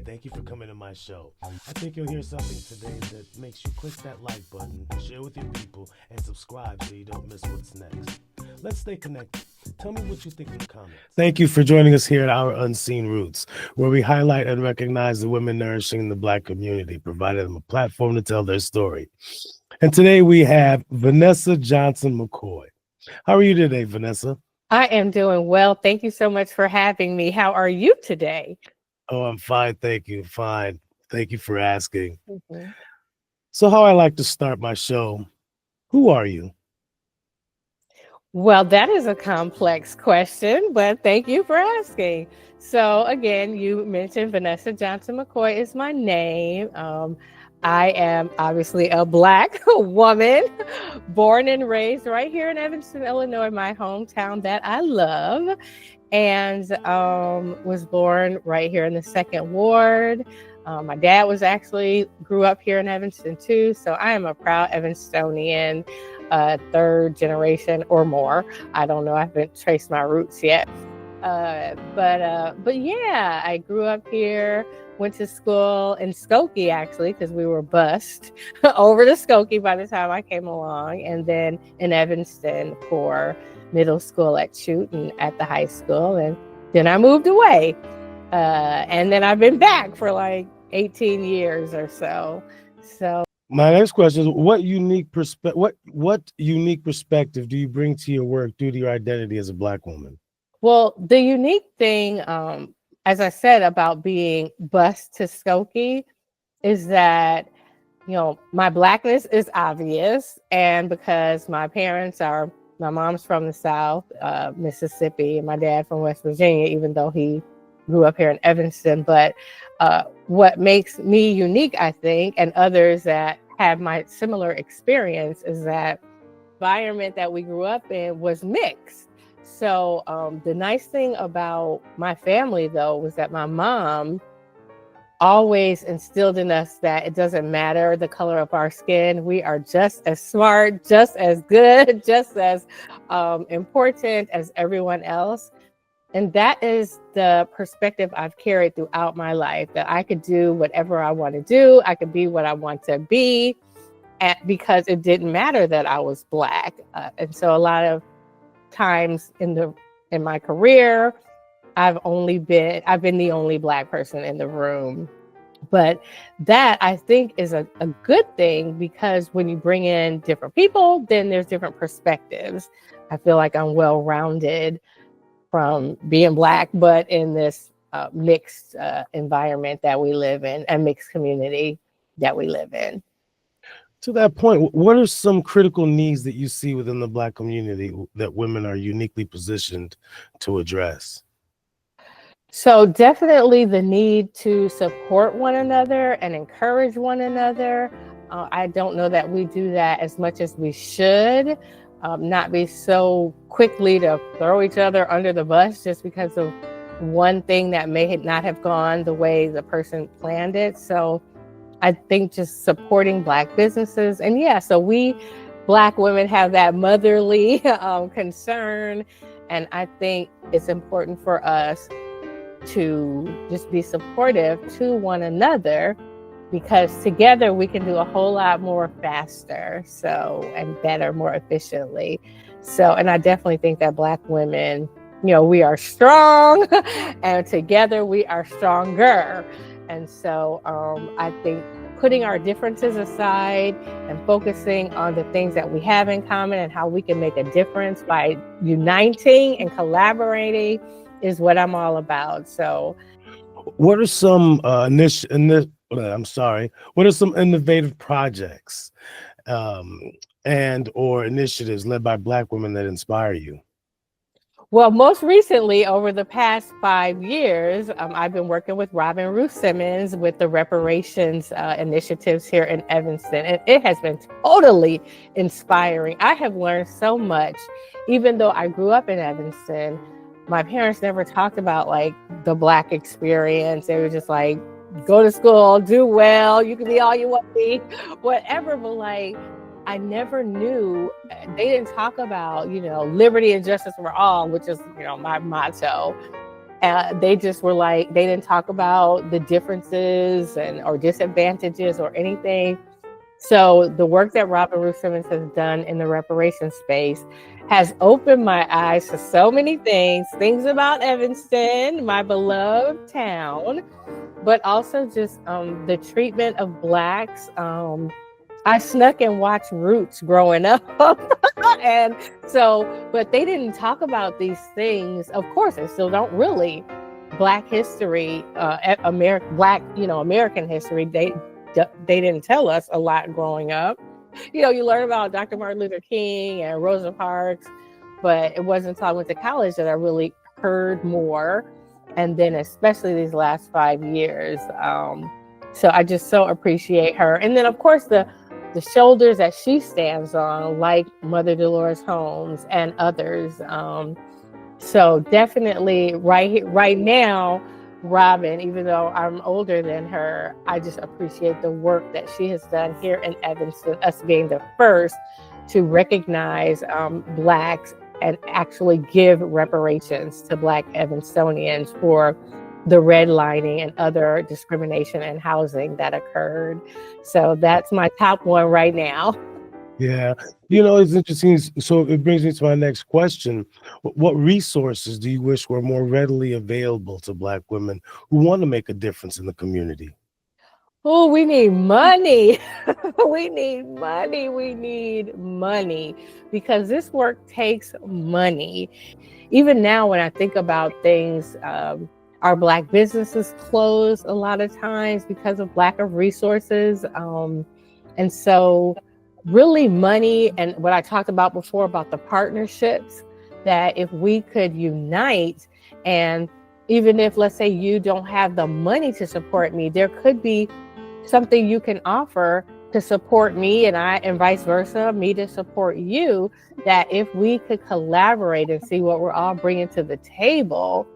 thank you for coming to my show. I think you'll hear something today that makes you click that like button, share with your people, and subscribe so you don't miss what's next. Let's stay connected. Tell me what you think in the comments. Thank you for joining us here at Our Unseen Roots, where we highlight and recognize the women nourishing the Black community, providing them a platform to tell their story. And today we have Vanessa Johnson-McCoy. How are you today, Vanessa? I am doing well. Thank you so much for having me. How are you today? Oh, I'm fine. Thank you. Fine. Thank you for asking. Mhm. So, how I like to start my show, who are you? Well, that is a complex question, but thank you for asking. So, again, you mentioned Vanessa Johnson McCoy is my name. I am obviously a Black woman, born and raised right here in Evanston, Illinois, my hometown that I love, and was born right here in the Second Ward. My dad was actually grew up here in Evanston too, so I am a proud Evanstonian, third generation or more. I don't know. I haven't traced my roots yet, but yeah, I grew up here. Went to school in Skokie actually because we were bused over to Skokie by the time I came along, and then in Evanston for middle school at Chute and at the high school, and then I moved away, and then I've been back for like 18 years or so. So My next question is, what unique perspective do you bring to your work due to your identity as a Black woman? well, the unique thing, as I said, about being bused to Skokie is that, my Blackness is obvious. And because my mom's from the South, Mississippi, and my dad from West Virginia, even though he grew up here in Evanston. But what makes me unique, I think, and others that have my similar experience is that environment that we grew up in was mixed. So the nice thing about my family, though, was that my mom always instilled in us that it doesn't matter the color of our skin. We are just as smart, just as good, just as important as everyone else. And that is the perspective I've carried throughout my life, that I could do whatever I want to do. I could be what I want to be, because it didn't matter that I was Black. And so a lot of times in my career, I've been the only Black person in the room. But that, I think, is a good thing, because when you bring in different people, then there's different perspectives. I feel like I'm well-rounded from being Black, but in this mixed environment that we live in, a mixed community that we live in. To that point, what are some critical needs that you see within the Black community that women are uniquely positioned to address? So definitely the need to support one another and encourage one another. I don't know that we do that as much as we should. Not be so quickly to throw each other under the bus just because of one thing that may not have gone the way the person planned it. So I think just supporting Black businesses. And yeah, so we Black women have that motherly concern. And I think it's important for us to just be supportive to one another, because together we can do a whole lot more faster, and better, more efficiently. So, and I definitely think that Black women, we are strong and together we are stronger. And so I think putting our differences aside and focusing on the things that we have in common and how we can make a difference by uniting and collaborating is what I'm all about. So what are some what are some innovative projects and or initiatives led by Black women that inspire you? Well, most recently, over the past 5 years, I've been working with Robin Ruth Simmons with the Reparations initiatives here in Evanston, and it has been totally inspiring. I have learned so much. Even though I grew up in Evanston, my parents never talked about like the Black experience. They were just like, go to school, do well, you can be all you want to be, whatever. But like, I never knew, they didn't talk about, liberty and justice for all, which is, my motto. They just were like, they didn't talk about the differences and or disadvantages or anything. So the work that Robin Ruth Simmons has done in the reparations space has opened my eyes to so many things about Evanston, my beloved town, but also just the treatment of Blacks. I snuck and watched Roots growing up. And so, but they didn't talk about these things. Of course, they still don't really. Black history, American history, they didn't tell us a lot growing up. You learn about Dr. Martin Luther King and Rosa Parks, but it wasn't until I went to college that I really heard more. And then especially these last 5 years. So I just so appreciate her. And then of course the shoulders that she stands on, like Mother Dolores Holmes and others. So definitely right now, Robin, even though I'm older than her, I just appreciate the work that she has done here in Evanston, us being the first to recognize Blacks and actually give reparations to Black Evanstonians for the redlining and other discrimination in housing that occurred. So that's my top one right now. Yeah. It's interesting. So it brings me to my next question. What resources do you wish were more readily available to Black women who want to make a difference in the community? Oh, we need money. We need money. We need money because this work takes money. Even now, when I think about things, our Black businesses close a lot of times because of lack of resources. And so really money and what I talked about before about the partnerships, that if we could unite, and even if, let's say, you don't have the money to support me, there could be something you can offer to support me and vice versa, me to support you, that if we could collaborate and see what we're all bringing to the table.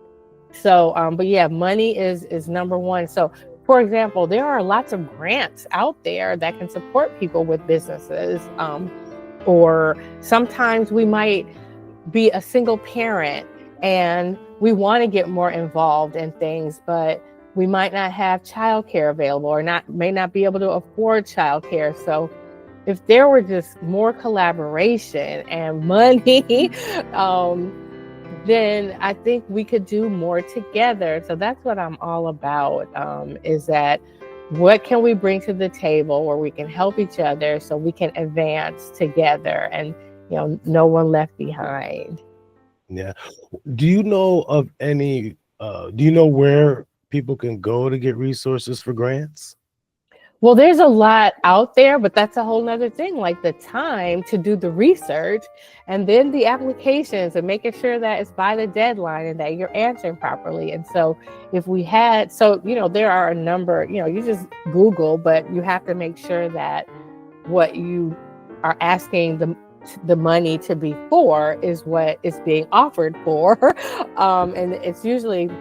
So, but yeah, money is number one. So for example, there are lots of grants out there that can support people with businesses. Or sometimes we might be a single parent and we want to get more involved in things, but we might not have childcare available or may not be able to afford childcare. So if there were just more collaboration and money, then I think we could do more together. So that's what I'm all about, is that what can we bring to the table where we can help each other so we can advance together and, no one left behind. Yeah. Do you know of any, do you know where people can go to get resources for grants? Well, there's a lot out there, but that's a whole nother thing, like the time to do the research and then the applications and making sure that it's by the deadline and that you're answering properly. And so if we had, there are a number, you just Google, but you have to make sure that what you are asking the money to be for is what is being offered for. And it's usually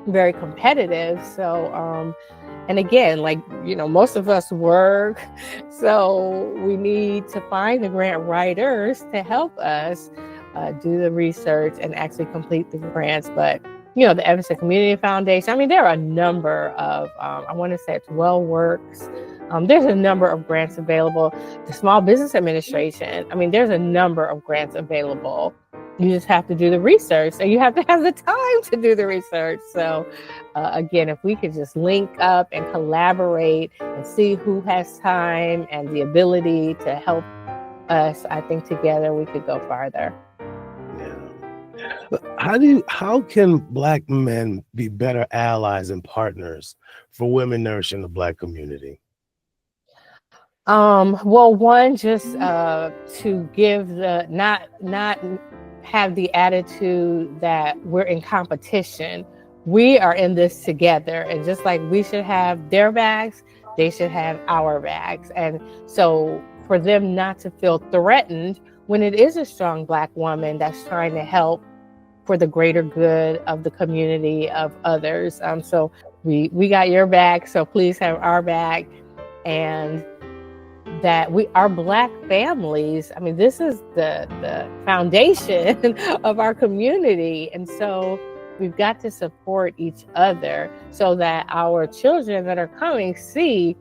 very competitive. So, and again, most of us work, so we need to find the grant writers to help us do the research and actually complete the grants. But, the Evanston Community Foundation, there are a number of, I want to say it's WellWorks. There's a number of grants available. The Small Business Administration, there's a number of grants available. You just have to do the research, and you have to have the time to do the research. So again, if we could just link up and collaborate and see who has time and the ability to help us, I think together we could go farther. Yeah. How can Black men be better allies and partners for women nourishing the Black community? Well, one, just to give not have the attitude that we're in competition. We are in this together, and just like we should have their backs, they should have our backs. And so for them not to feel threatened when it is a strong Black woman that's trying to help for the greater good of the community, of others. So we got your back, so please have our back. And that our Black families, this is the foundation of our community. And so we've got to support each other so that our children that are coming see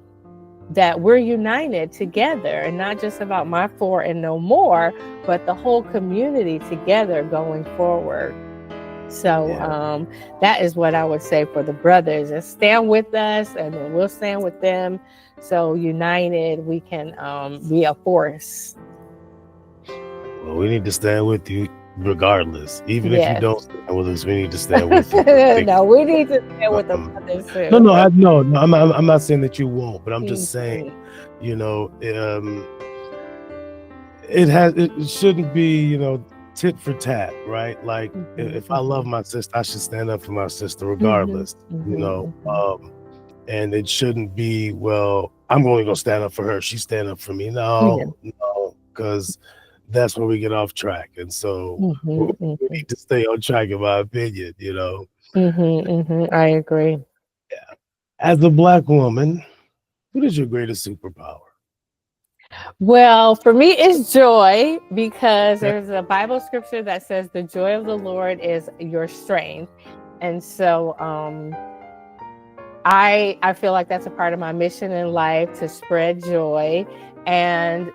that we're united together, and not just about my four and no more, but the whole community together going forward. So that is what I would say for the brothers, is stand with us and then we'll stand with them. So united, we can be a force. Well, we need to stand with you regardless. Even if you Yes. don't stand with us, we need to stand with you. No, we need to stand with the brothers too. No, I'm not saying that you won't, but I'm just saying, you know, it shouldn't be, you know, tit for tat, right? Like if I love my sister, I should stand up for my sister regardless, you know. And it shouldn't be, well, I'm only gonna stand up for her, she's standing up for me. No, because that's where we get off track. And so we need to stay on track, in my opinion, you know. I agree. Yeah. As a Black woman, what is your greatest superpower? Well, for me, it's joy, because there's a Bible scripture that says the joy of the Lord is your strength. And so I feel like that's a part of my mission in life, to spread joy. And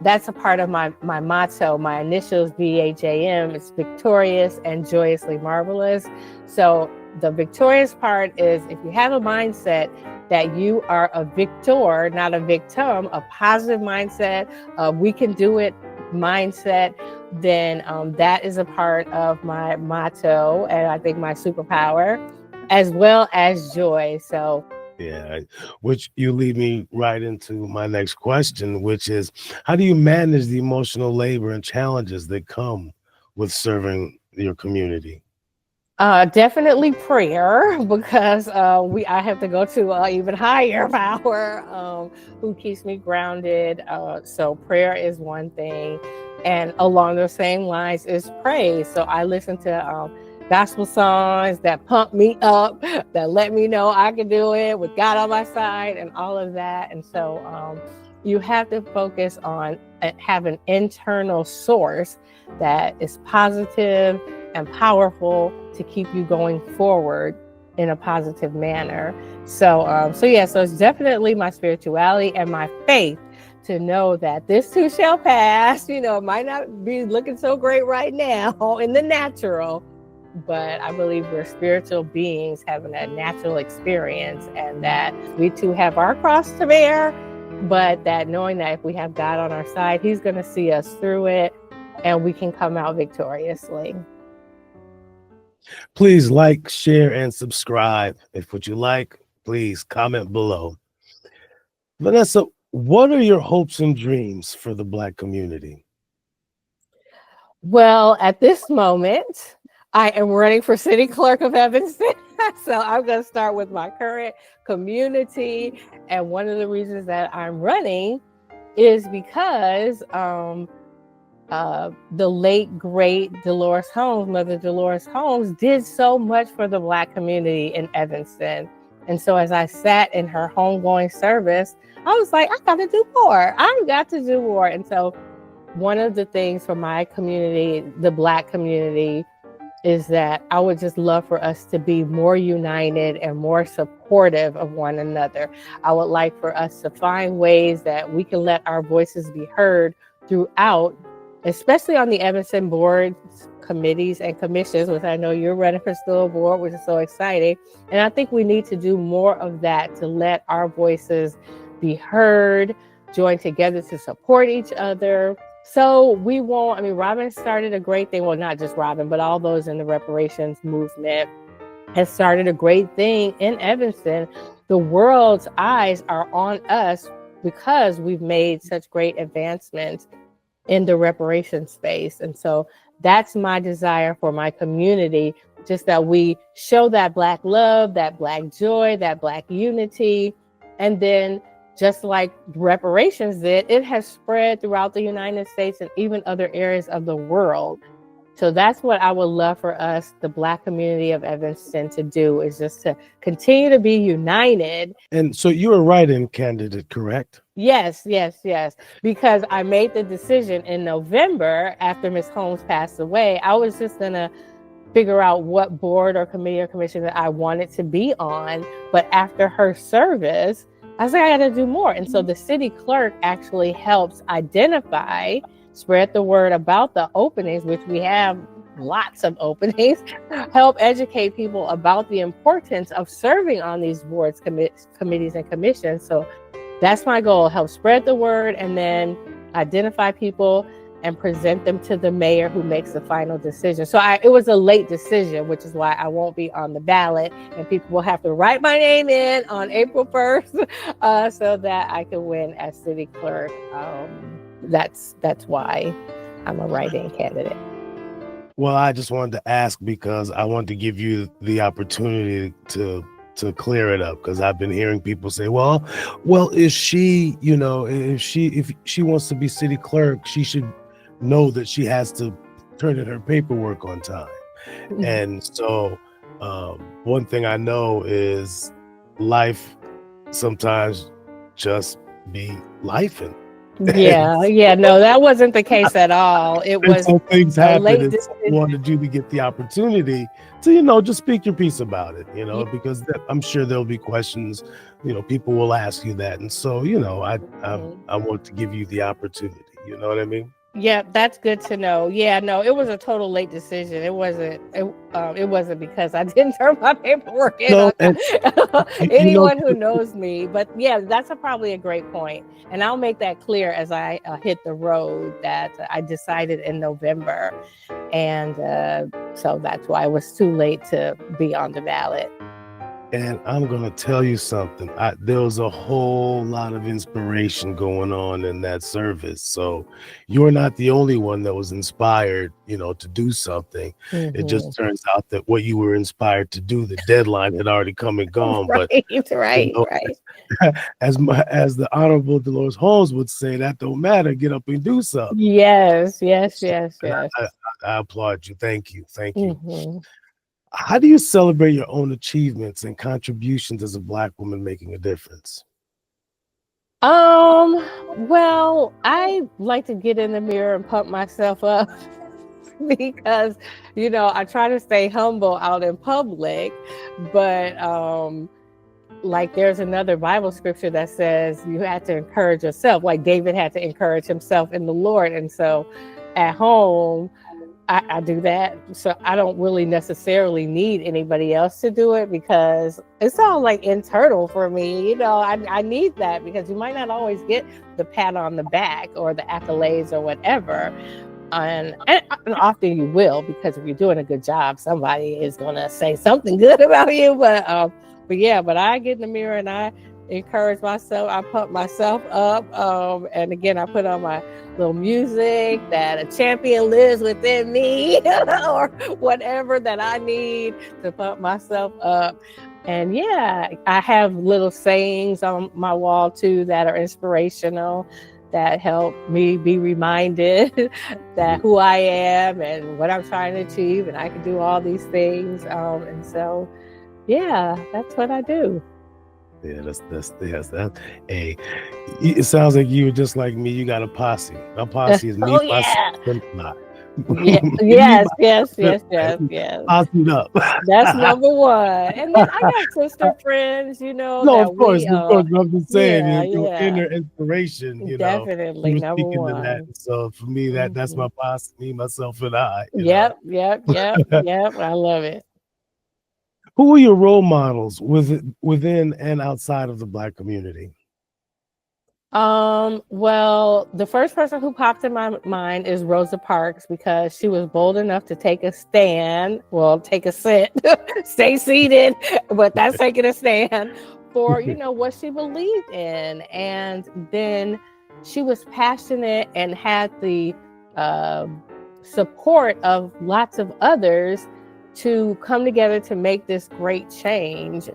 that's a part of my motto. My initials, VAJM, it's victorious and joyously marvelous. So the victorious part is, if you have a mindset that you are a victor, not a victim, a positive mindset, we can do it mindset, then that is a part of my motto, and I think my superpower, as well as joy. So yeah, which you lead me right into my next question, which is, how do you manage the emotional labor and challenges that come with serving your community? Definitely prayer, because I have to go to even higher power who keeps me grounded. So prayer is one thing, and along those same lines is praise. So I listen to gospel songs that pump me up, that let me know I can do it with God on my side and all of that. And so you have to focus on have an internal source that is positive and powerful to keep you going forward in a positive manner. So it's definitely my spirituality and my faith to know that this too shall pass. You know, it might not be looking so great right now in the natural, but I believe we're spiritual beings having a natural experience, and that we too have our cross to bear, but that knowing that if we have God on our side, He's going to see us through it and we can come out victoriously. Please like, share, and subscribe. If what you like, please comment below. Vanessa, what are your hopes and dreams for the Black community? Well, at this moment, I am running for City Clerk of Evanston. So I'm going to start with my current community. And one of the reasons that I'm running is because the late, great Dolores Holmes, Mother Dolores Holmes, did so much for the Black community in Evanston. And so as I sat in her homegoing service, I was like, I got to do more. I've got to do more. And so one of the things for my community, the Black community, is that I would just love for us to be more united and more supportive of one another. I would like for us to find ways that we can let our voices be heard throughout, especially on the Evanston boards, committees, and commissions, which I know you're running for still board, which is so exciting. And I think we need to do more of that, to let our voices be heard, join together to support each other. So Robin started a great thing. Well, not just Robin, but all those in the reparations movement has started a great thing in Evanston. The world's eyes are on us because we've made such great advancements in the reparation space. And so that's my desire for my community, just that we show that Black love, that Black joy, that Black unity. And then just like reparations did, it has spread throughout the United States and even other areas of the world. So that's what I would love for us, the Black community of Evanston, to do, is just to continue to be united. And so you're a write-in candidate, correct? Yes. Because I made the decision in November after Miss Holmes passed away. I was just going to figure out what board or committee or commission that I wanted to be on. But after her service, I was like, I got to do more. And so the city clerk actually helps identify, spread the word about the openings, which we have lots of openings, help educate people about the importance of serving on these boards, committees, and commissions. So that's my goal, help spread the word and then identify people and present them to the mayor who makes the final decision. So it was a late decision, which is why I won't be on the ballot, and people will have to write my name in on April 1st so that I can win as city clerk. That's why I'm a write-in candidate. Well, I just wanted to ask because I wanted to give you the opportunity to clear it up, because I've been hearing people say, well, is she, if she wants to be city clerk, she should know that she has to turn in her paperwork on time. Mm-hmm. And so one thing I know is life sometimes just be lifing. Yeah, no, that wasn't the case at all. It was so things happen, and wanted you to get the opportunity to, just speak your piece about it, because I'm sure there'll be questions, people will ask you that. And so, I want to give you the opportunity, you know what I mean? Yeah, that's good to know. Yeah, no, it was a total late decision. It wasn't because I didn't turn my paperwork in. No, anyone who knows me, but yeah, that's probably a great point. And I'll make that clear as I hit the road that I decided in November. And so that's why it was too late to be on the ballot. And I'm going to tell you something. There was a whole lot of inspiration going on in that service. So you're not the only one that was inspired, to do something. Mm-hmm. It just turns out that what you were inspired to do, the deadline had already come and gone. Right, but right. As the Honorable Dolores Holmes would say, that don't matter. Get up and do something. Yes. I applaud you. Thank you. Mm-hmm. How do you celebrate your own achievements and contributions as a Black woman making a difference? Well, I like to get in the mirror and pump myself up because, I try to stay humble out in public, but like there's another Bible scripture that says you have to encourage yourself, like David had to encourage himself in the Lord. And so at home, I do that. So I don't really necessarily need anybody else to do it because it's all like internal for me. I need that because you might not always get the pat on the back or the accolades or whatever. And often you will, because if you're doing a good job, somebody is going to say something good about you. But I get in the mirror and I encourage myself. I pump myself up. And again, I put on my little music that a champion lives within me or whatever that I need to pump myself up. And I have little sayings on my wall too that are inspirational, that help me be reminded that who I am and what I'm trying to achieve, and I can do all these things. And so, that's what I do. Yeah, it sounds like you were just like me. You got a posse. My posse is me, myself, and I. Yes. Posse up. That's number one. And then I got sister friends, No, of course. I'm just saying, inner inspiration, definitely number one. That. So for me, that's my posse, me, myself, and I. Yep. I love it. Who are your role models within and outside of the Black community? Well, the first person who popped in my mind is Rosa Parks, because she was bold enough to take a stand. Well, take a sit, stay seated, but that's taking a stand for, what she believed in. And then she was passionate and had the support of lots of others to come together to make this great change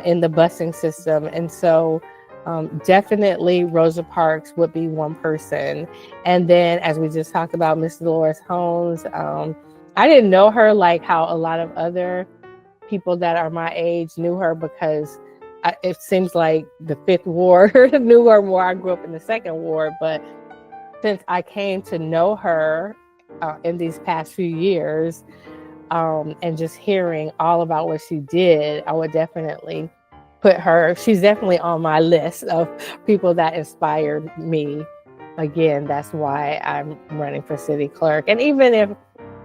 in the busing system. And so definitely Rosa Parks would be one person. And then, as we just talked about, Miss Dolores Holmes, I didn't know her like how a lot of other people that are my age knew her, because it seems like the 5th Ward knew her more. I grew up in the 2nd Ward, but since I came to know her in these past few years, And just hearing all about what she did, I would definitely put her, she's definitely on my list of people that inspired me. Again, that's why I'm running for city clerk. And even if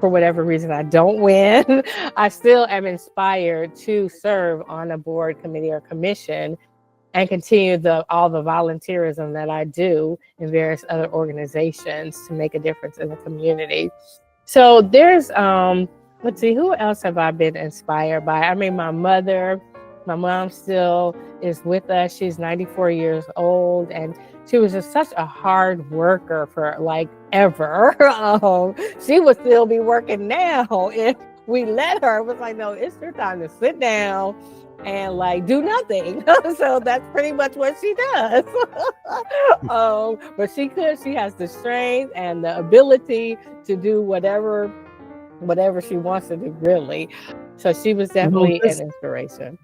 for whatever reason I don't win, I still am inspired to serve on a board, committee, or commission and continue all the volunteerism that I do in various other organizations to make a difference in the community. So there's, let's see, who else have I been inspired by? I mean, my mom still is with us. She's 94 years old, and she was just such a hard worker for like ever. She would still be working now if we let her. It was like, no, it's your time to sit down and like do nothing. So that's pretty much what she does. But she has the strength and the ability to do whatever she wants to do, really. So she was definitely an inspiration.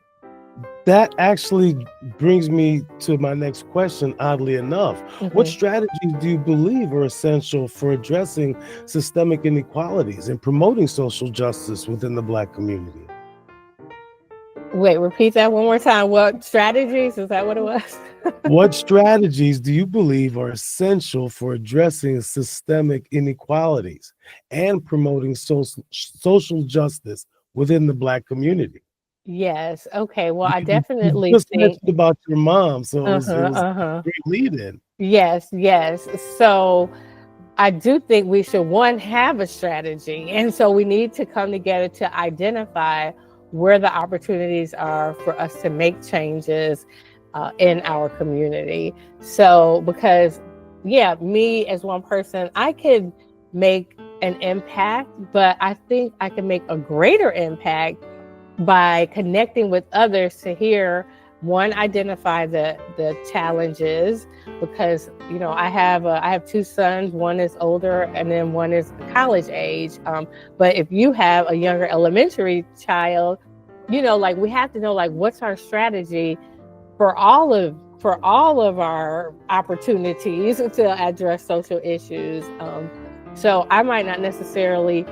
That actually brings me to my next question, oddly enough. What strategies do you believe are essential for addressing systemic inequalities and promoting social justice within the Black community? Wait, repeat that one more time. What strategies? Is that what it was? What strategies do you believe are essential for addressing systemic inequalities and promoting social justice within the Black community? Yes. Okay. Well, I definitely you just think mentioned about your mom, so it was a great lead-in. Yes. So I do think we should, one, have a strategy. And so we need to come together to identify where the opportunities are for us to make changes in our community. So, because, me as one person, I could make an impact, but I think I can make a greater impact by connecting with others to hear, one, identify the challenges, because I have two sons. One is older and then one is college age. But if you have a younger elementary child, like we have to know like what's our strategy for all of our opportunities to address social issues. So I might not necessarily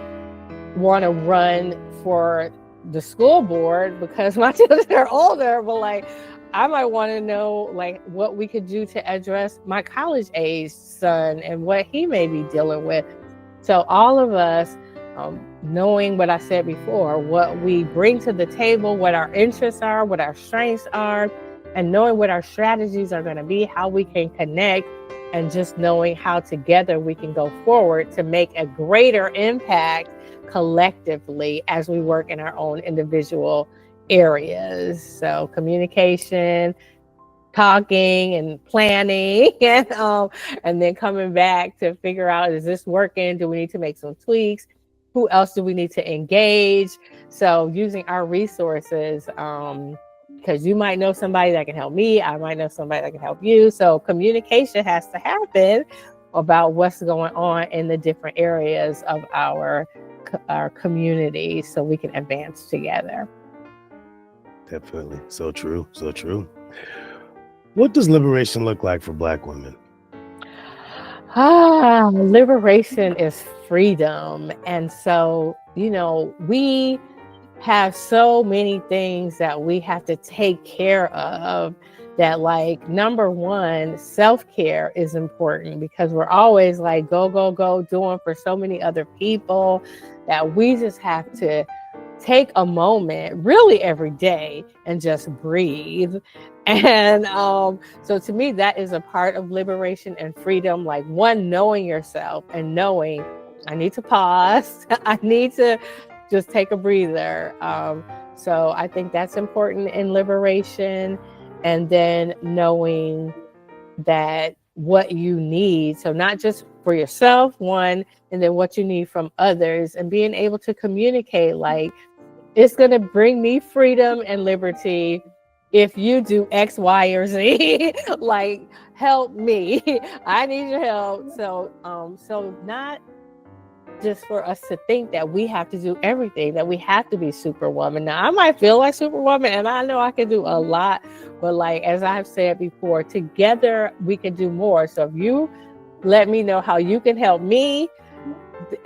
want to run for the school board because my children are older, but like I might want to know like what we could do to address my college age son and what he may be dealing with. So all of us, knowing what I said before, what we bring to the table, what our interests are, what our strengths are, and knowing what our strategies are going to be, how we can connect, and just knowing how together we can go forward to make a greater impact collectively as we work in our own individual areas. So communication, talking and planning, and then coming back to figure out, is this working? Do we need to make some tweaks? Who else do we need to engage? So using our resources, because you might know somebody that can help me, I might know somebody that can help you. So communication has to happen about what's going on in the different areas of our community so we can advance together. Definitely. So true. So true. What does liberation look like for Black women? Liberation is freedom. And so, we have so many things that we have to take care of that, like, number one, self-care is important because we're always like go doing for so many other people that we just have to take a moment really every day and just breathe. And so to me, that is a part of liberation and freedom. Like, one, knowing yourself and knowing I need to pause. I need to just take a breather. So I think that's important in liberation. And then knowing that what you need, so not just for yourself, one, and then what you need from others, and being able to communicate like, it's going to bring me freedom and liberty if you do X, Y, or Z. Like, help me. I need your help. So not just for us to think that we have to do everything, that we have to be Superwoman. Now, I might feel like Superwoman, and I know I can do a lot, but like, as I've said before, together we can do more. So if you let me know how you can help me,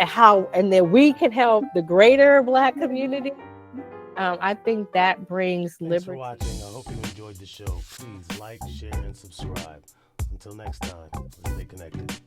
how, and then we can help the greater Black community. I think that brings Thanks for liberty. watching. I hope you enjoyed the show. Please like, share, and subscribe. Until next time, let's stay connected.